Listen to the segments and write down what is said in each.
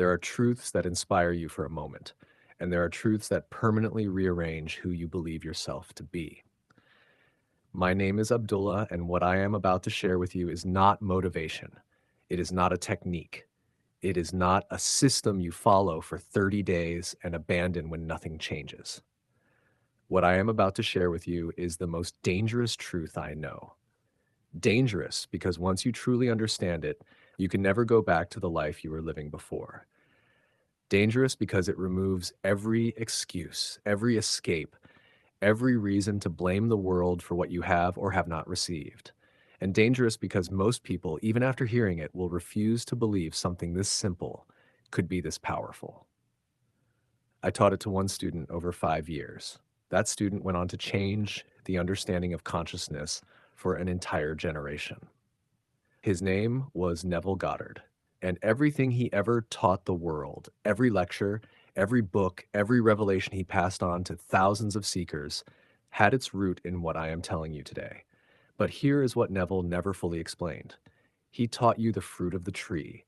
There are truths that inspire you for a moment, and there are truths that permanently rearrange who you believe yourself to be. My name is Abdullah, and what I am about to share with you is not motivation. It is not a technique. It is not a system you follow for 30 days and abandon when nothing changes. What I am about to share with you is the most dangerous truth I know. Dangerous because once you truly understand it, you can never go back to the life you were living before. Dangerous because it removes every excuse, every escape, every reason to blame the world for what you have or have not received. And dangerous because most people, even after hearing it, will refuse to believe something this simple could be this powerful. I taught it to one student over 5 years. That student went on to change the understanding of consciousness for an entire generation. His name was Neville Goddard, and everything he ever taught the world, every lecture, every book, every revelation he passed on to thousands of seekers, had its root in what I am telling you today. But here is what Neville never fully explained. He taught you the fruit of the tree.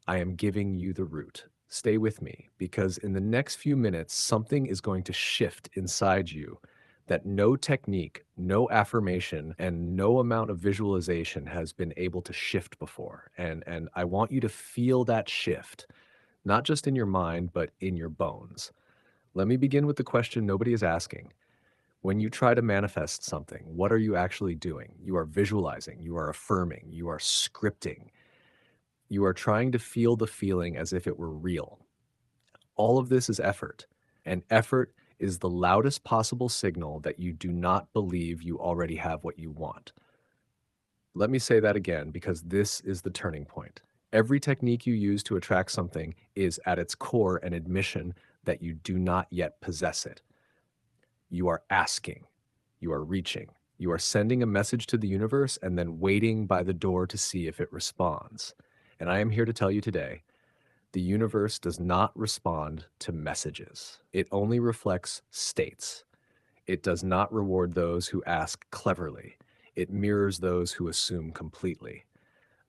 I am giving you the root. Stay with me, because in the next few minutes, something is going to shift inside you that no technique, no affirmation, and no amount of visualization has been able to shift before. And I want you to feel that shift, not just in your mind, but in your bones. Let me begin with the question nobody is asking. When you try to manifest something, what are you actually doing? You are visualizing, you are affirming, you are scripting. You are trying to feel the feeling as if it were real. All of this is effort, and effort is the loudest possible signal that you do not believe you already have what you want. Let me say that again because this is the turning point. Every technique you use to attract something is at its core an admission that you do not yet possess it. You are asking, you are reaching, you are sending a message to the universe and then waiting by the door to see if it responds. And I am here to tell you today, the universe does not respond to messages. It only reflects states. It does not reward those who ask cleverly. It mirrors those who assume completely.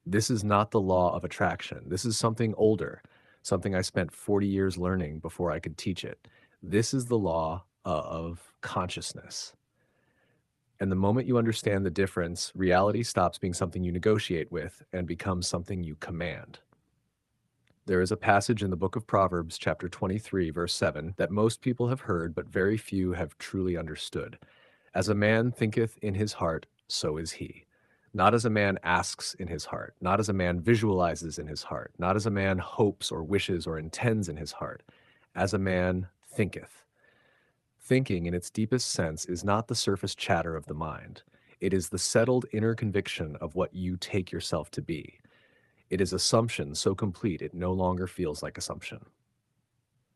This is not the law of attraction. This is something older, something I spent 40 years learning before I could teach it. This is the law of consciousness. And the moment you understand the difference, reality stops being something you negotiate with and becomes something you command. There is a passage in the book of Proverbs, chapter 23, verse 7, that most people have heard, but very few have truly understood. As a man thinketh in his heart, so is he. Not as a man asks in his heart, not as a man visualizes in his heart, not as a man hopes or wishes or intends in his heart, as a man thinketh. Thinking, in its deepest sense, is not the surface chatter of the mind. It is the settled inner conviction of what you take yourself to be. It is assumption so complete it no longer feels like assumption.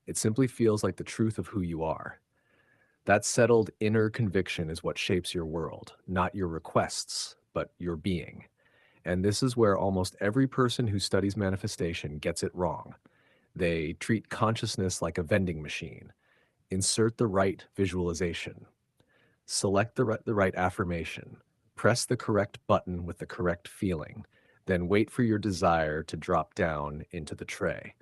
It simply feels like the truth of who you are. That settled inner conviction is what shapes your world, not your requests, but your being. And this is where almost every person who studies manifestation gets it wrong. They treat consciousness like a vending machine. Insert the right visualization. Select the right affirmation. Press the correct button with the correct feeling. Then wait for your desire to drop down into the tray.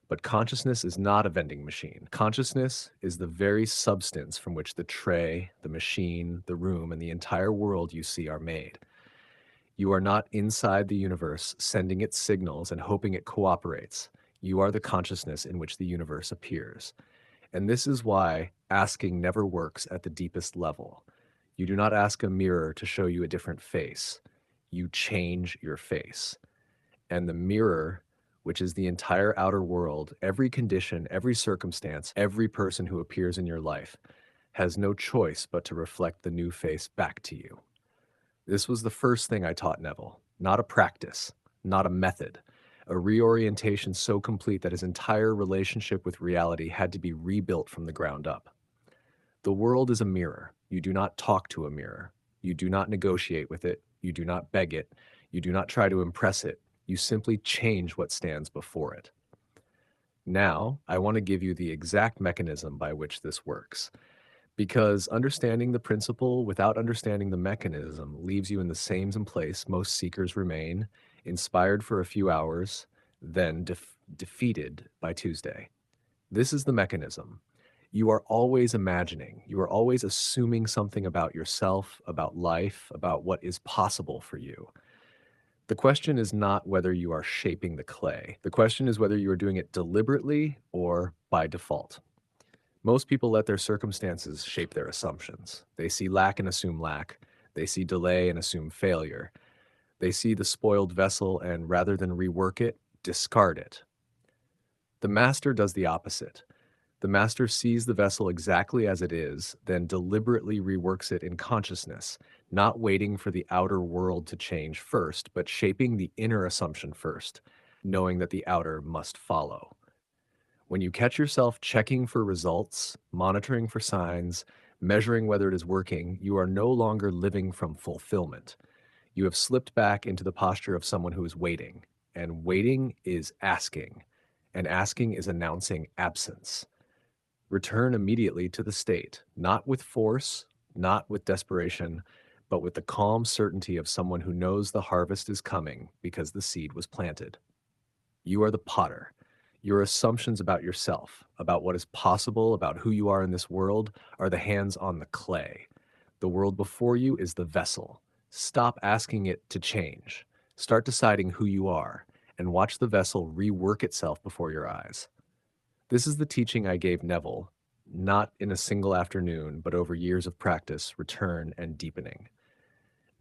But consciousness is not a vending machine. Consciousness is the very substance from which the tray, the machine, the room, and the entire world you see are made. You are not inside the universe sending it signals and hoping it cooperates. You are the consciousness in which the universe appears. And this is why asking never works at the deepest level. You do not ask a mirror to show you a different face. You change your face. And the mirror, which is the entire outer world, every condition, every circumstance, every person who appears in your life, has no choice but to reflect the new face back to you. This was the first thing I taught Neville, not a practice, not a method, a reorientation so complete that his entire relationship with reality had to be rebuilt from the ground up. The world is a mirror. You do not talk to a mirror. You do not negotiate with it. You do not beg it. You do not try to impress it. You simply change what stands before it. Now, I want to give you the exact mechanism by which this works, because understanding the principle without understanding the mechanism leaves you in the same place most seekers remain, inspired for a few hours, then defeated by Tuesday. This is the mechanism. You are always imagining, you are always assuming something about yourself, about life, about what is possible for you. The question is not whether you are shaping the clay. The question is whether you are doing it deliberately or by default. Most people let their circumstances shape their assumptions. They see lack and assume lack. They see delay and assume failure. They see the spoiled vessel and rather than rework it, discard it. The master does the opposite. The master sees the vessel exactly as it is, then deliberately reworks it in consciousness, not waiting for the outer world to change first, but shaping the inner assumption first, knowing that the outer must follow. When you catch yourself checking for results, monitoring for signs, measuring whether it is working, you are no longer living from fulfillment. You have slipped back into the posture of someone who is waiting, and waiting is and asking is announcing absence. Return immediately to the state, not with force, not with desperation, but with the calm certainty of someone who knows the harvest is coming because the seed was planted. You are the potter. Your assumptions about yourself, about what is possible, about who you are in this world, are the hands on the clay. The world before you is the vessel. Stop asking it to change. Start deciding who you are, and watch the vessel rework itself before your eyes. This is the teaching I gave Neville, not in a single afternoon, but over years of practice, return, and deepening.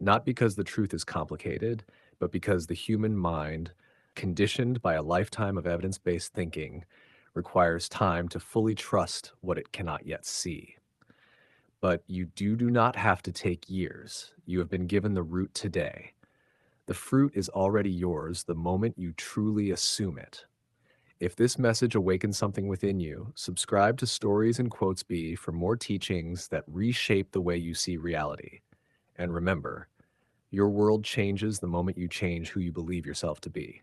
Not because the truth is complicated, but because the human mind, conditioned by a lifetime of evidence-based thinking, requires time to fully trust what it cannot yet see. But you do not have to take years. You have been given the root today. The fruit is already yours the moment you truly assume it. If this message awakens something within you, subscribe to Stories and Quotes Be for more teachings that reshape the way you see reality. And remember, your world changes the moment you change who you believe yourself to be.